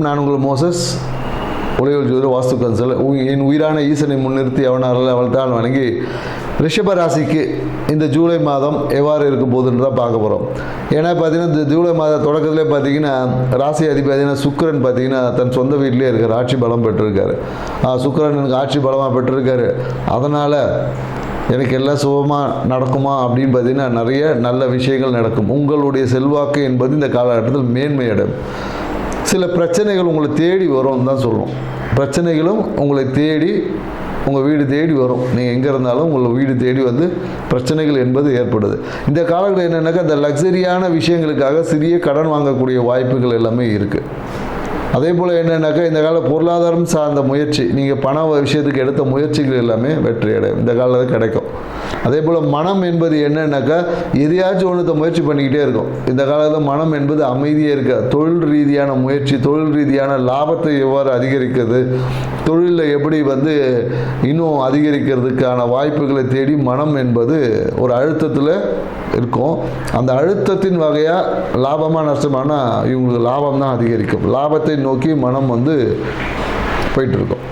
நான் உங்கள் மோசஸ் உலகில் ஜோதிட வாஸ்து கன்சல். என் உயிரான ஈசனை முன்னிறுத்தி அவனால் அவள்தான் வணங்கி ரிஷப ராசிக்கு இந்த ஜூலை மாதம் எவ்வாறு இருக்க போகுதுன்னு தான் பார்க்க போகிறோம். ஏன்னா பார்த்தீங்கன்னா இந்த ஜூலை மாத தொடக்கத்திலே பார்த்தீங்கன்னா ராசி அதிபதி பார்த்தீங்கன்னா சுக்கிரன் பார்த்தீங்கன்னா தன் சொந்த வீட்டிலே இருக்கார், ஆட்சி பலம் பெற்றிருக்காரு. சுக்கிரன் எனக்கு ஆட்சி பலமாக பெற்றிருக்காரு, அதனால் எனக்கு எல்லாம் சுகமாக நடக்குமா அப்படின்னு பார்த்தீங்கன்னா நிறைய நல்ல விஷயங்கள் நடக்கும். உங்களுடைய செல்வாக்கு என்பது இந்த காலகட்டத்தில் மேன்மையடையும். சில பிரச்சனைகள் உங்களை தேடி வரும்னு தான் சொல்லுவோம். பிரச்சனைகளும் உங்களை தேடி உங்கள் வீடு தேடி வரும். நீங்கள் எங்கே இருந்தாலும் உங்களை வீடு தேடி வந்து பிரச்சனைகள் என்பது ஏற்படுது. இந்த காலத்தில் என்னென்னாக்கா இந்த லக்ஸரியான விஷயங்களுக்காக சிறிய கடன் வாங்கக்கூடிய வாய்ப்புகள் எல்லாமே இருக்குது. அதே போல் என்னென்னாக்கா இந்த கால பொருளாதாரம் சார்ந்த முயற்சி, நீங்கள் பண விஷயத்துக்கு எடுத்த முயற்சிகள் எல்லாமே வெற்றி அடையும், இந்த காலத்தில் கிடைக்கும். அதே போல் மனம் என்பது என்னன்னாக்கா எதையாச்சும் ஒன்றத்தை முயற்சி பண்ணிக்கிட்டே இருக்கும். இந்த காலத்தில் மனம் என்பது அமைதியே இருக்க. தொழில் ரீதியான முயற்சி, தொழில் ரீதியான லாபத்தை எவ்வாறு அதிகரிக்கிறது, தொழிலில் எப்படி வந்து இன்னும் அதிகரிக்கிறதுக்கான வாய்ப்புகளை தேடி மனம் என்பது ஒரு அழுத்தத்தில் இருக்கும். அந்த அழுத்தத்தின் வகையாக லாபமாக நஷ்டமானா இவங்களுக்கு லாபம் தான் அதிகரிக்கும். லாபத்தை நோக்கி மனம் வந்து போயிட்டுருக்கும்.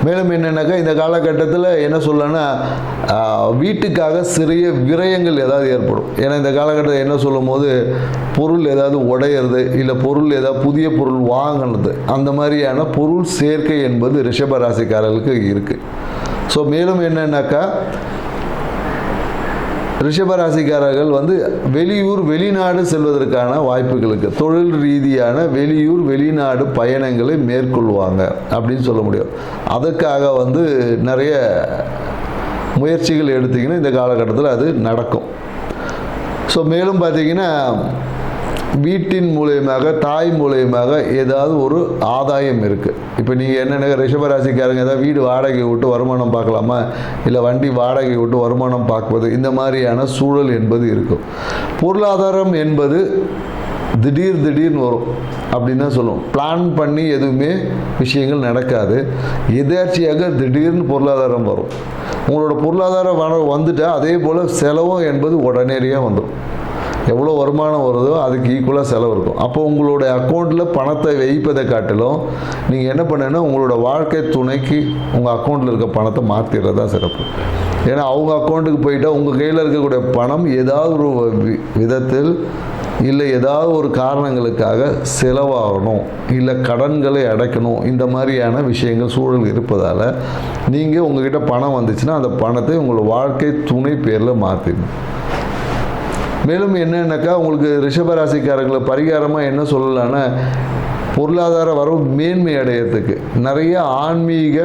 மேலும் என்னென்னாக்கா இந்த காலகட்டத்தில் என்ன சொல்லணும்னா வீட்டுக்காக சிறிய விரயங்கள் ஏதாவது ஏற்படும். ஏன்னா இந்த காலகட்டத்தில் என்ன சொல்லும் போது பொருள் ஏதாவது உடையிறது, இல்லை பொருள் ஏதாவது புதிய பொருள் வாங்கினது, அந்த மாதிரியான பொருள் சேர்க்கை என்பது ரிஷப ராசிக்காரர்களுக்கு இருக்குது. ஸோ மேலும் என்னென்னாக்கா ரிஷபராசிக்காரர்கள் வந்து வெளியூர் வெளிநாடு செல்வதற்கான வாய்ப்புகளுக்கு தொழில் ரீதியான வெளியூர் வெளிநாடு பயணங்களை மேற்கொள்வாங்க அப்படின்னு சொல்ல முடியும். அதுக்காக வந்து நிறைய முயற்சிகள் எடுத்திங்கன்னா இந்த காலகட்டத்தில் அது நடக்கும். ஸோ மேலும் பார்த்திங்கன்னா வீட்டின் மூலியமாக தாய் மூலியமாக ஏதாவது ஒரு ஆதாயம் இருக்குது. இப்போ நீங்கள் என்னென்ன ரிஷபராசிக்காரங்க ஏதாவது வீடு வாடகை விட்டு வருமானம் பார்க்கலாமா, இல்லை வண்டி வாடகை விட்டு வருமானம் பார்ப்பது, இந்த மாதிரியான சூழல் என்பது இருக்கும். பொருளாதாரம் என்பது திடீர்னு வரும் அப்படின்னு தான் சொல்லுவோம். பிளான் பண்ணி எதுவுமே விஷயங்கள் நடக்காது. எதாச்சியாக திடீர்னு பொருளாதாரம் வரும். உங்களோட பொருளாதாரம் வந்துட்டால் அதே போல் செலவும் என்பது உடனடியாக வந்துடும். எவ்வளோ வருமானம் வருதோ அதுக்கு ஈக்குவலாக செலவு இருக்கும். அப்போ உங்களுடைய அக்கௌண்ட்டில் பணத்தை வைப்பதை காட்டிலும் நீங்கள் என்ன பண்ணுன்னா உங்களோட வாழ்க்கை துணைக்கு உங்கள் அக்கௌண்ட்டில் இருக்க பணத்தை மாற்றிடுறது தான் சிறப்பு. ஏன்னா அவங்க அக்கௌண்ட்டுக்கு போயிட்டால் உங்கள் கையில் இருக்கக்கூடிய பணம் ஏதாவது ஒரு விதத்தில் இல்லை ஏதாவது ஒரு காரணங்களுக்காக செலவாகணும், இல்லை கடன்களை அடைக்கணும், இந்த மாதிரியான விஷயங்கள் சூழல் இருப்பதால் நீங்கள் உங்கள்கிட்ட பணம் வந்துச்சுன்னா அந்த பணத்தை உங்களோட வாழ்க்கை துணை பேரில் மாற்றிடணும். மேலும் என்னென்னாக்கா உங்களுக்கு ரிஷபராசிக்காரர்களை பரிகாரமாக என்ன சொல்லலான்னா பொருளாதார வரவு மேன்மை அடையிறதுக்கு நிறைய ஆன்மீக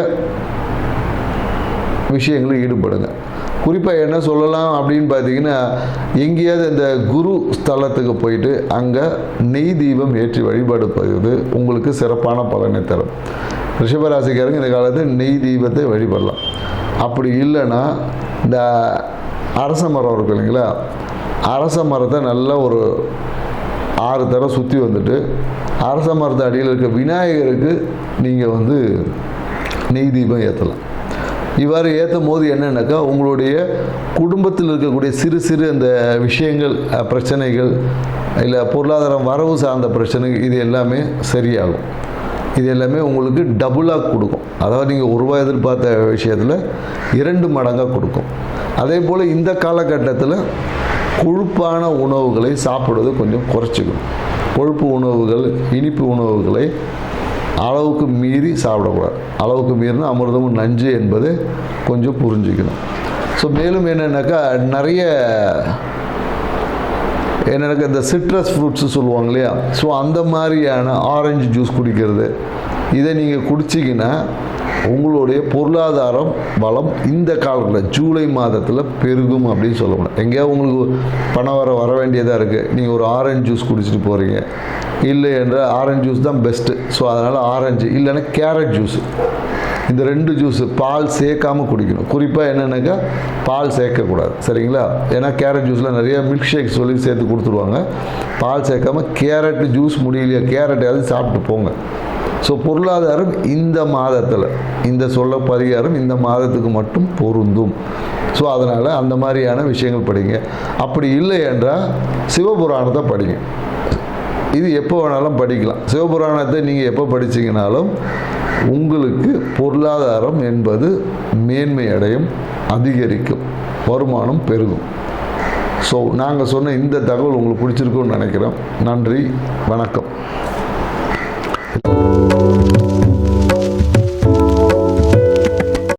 விஷயங்களில் ஈடுபடுங்க. குறிப்பாக என்ன சொல்லலாம் அப்படின்னு பார்த்தீங்கன்னா எங்கேயாவது இந்த குரு ஸ்தலத்துக்கு போயிட்டு அங்கே நெய் தீபம் ஏற்றி வழிபாடு செய்வது உங்களுக்கு சிறப்பான பலனை தரும். ரிஷபராசிக்காரங்க இந்த காலத்தில் நெய் தீபத்தை வழிபடலாம். அப்படி இல்லைன்னா இந்த அரச மரம் இருக்கு இல்லைங்களா, அரச மரத்தை நல்லா ஒரு 6 தடவை சுற்றி வந்துட்டு அரச மரத்தை அடியில் இருக்க விநாயகருக்கு நீங்கள் வந்து நெய் தீபம் ஏற்றலாம். இவ்வாறு ஏற்றும் போது என்னென்னாக்கா உங்களுடைய குடும்பத்தில் இருக்கக்கூடிய சிறு அந்த விஷயங்கள், பிரச்சனைகள், இல்லை பொருளாதாரம் வரவு சார்ந்த பிரச்சனை, இது எல்லாமே சரியாகும். இது எல்லாமே உங்களுக்கு டபுளாக கொடுக்கும். அதாவது நீங்கள் ரூபாய் எதிர்பார்த்த விஷயத்தில் 2 மடங்காக கொடுக்கும். அதே போல் இந்த காலகட்டத்தில் கொழுப்பான உணவுகளை சாப்பிடுவது கொஞ்சம் குறைச்சிக்கணும். கொழுப்பு உணவுகள், இனிப்பு உணவுகளை அளவுக்கு மீறி சாப்பிடக்கூடாது. அளவுக்கு மீறினா அமிர்தமும் நஞ்சு என்பது கொஞ்சம் புரிஞ்சுக்கணும். ஸோ மேலும் என்னென்னாக்கா நிறைய இந்த சிட்ரஸ் ஃப்ரூட்ஸு சொல்லுவாங்க இல்லையா, ஸோ அந்த மாதிரியான ஆரஞ்சு ஜூஸ் குடிக்கிறது, இதை நீங்கள் குடிச்சிங்கன்னா உங்களுடைய பொருளாதாரம் வளம் இந்த காலத்தில் ஜூலை மாதத்தில் பெருகும் அப்படின்னு சொல்ல முடியும். எங்கேயாவது உங்களுக்கு பணம் வர வேண்டியதாக இருக்குது, நீங்கள் ஒரு ஆரஞ்சு ஜூஸ் குடிச்சிட்டு போகிறீங்க, இல்லை என்ற ஆரஞ்சு ஜூஸ் தான் பெஸ்ட்டு. ஸோ அதனால் ஆரஞ்சு இல்லைன்னா கேரட் ஜூஸு, இந்த 2 ஜூஸு பால் சேர்க்காமல் குடிக்கணும். குறிப்பாக என்னென்னாக்கா பால் சேர்க்கக்கூடாது, சரிங்களா? ஏன்னா கேரட் ஜூஸில் நிறைய மில்க் ஷேக் சொல்லி சேர்த்து கொடுத்துருவாங்க. பால் சேர்க்காமல் கேரட் ஜூஸ் முடியலையா, கேரட்டையாவது சாப்பிட்டு போங்க. ஸோ பொருளாதாரம் இந்த மாதத்தில் இந்த சொல்ல பரிகாரம் இந்த மாதத்துக்கு மட்டும் பொருந்தும். ஸோ அதனால் அந்த மாதிரியான விஷயங்கள் படிங்க. அப்படி இல்லை என்றால் சிவபுராணத்தை படிங்க. இது எப்போ வேணாலும் படிக்கலாம். சிவபுராணத்தை நீங்கள் எப்போ படிச்சீங்கனாலும் உங்களுக்கு பொருளாதாரம் என்பது மேன்மை அடையும், அதிகரிக்கும், வருமானம் பெருகும். ஸோ நாங்கள் சொன்ன இந்த தகவல் உங்களுக்கு பிடிச்சிருக்குன்னு நினைக்கிறோம். நன்றி, வணக்கம்.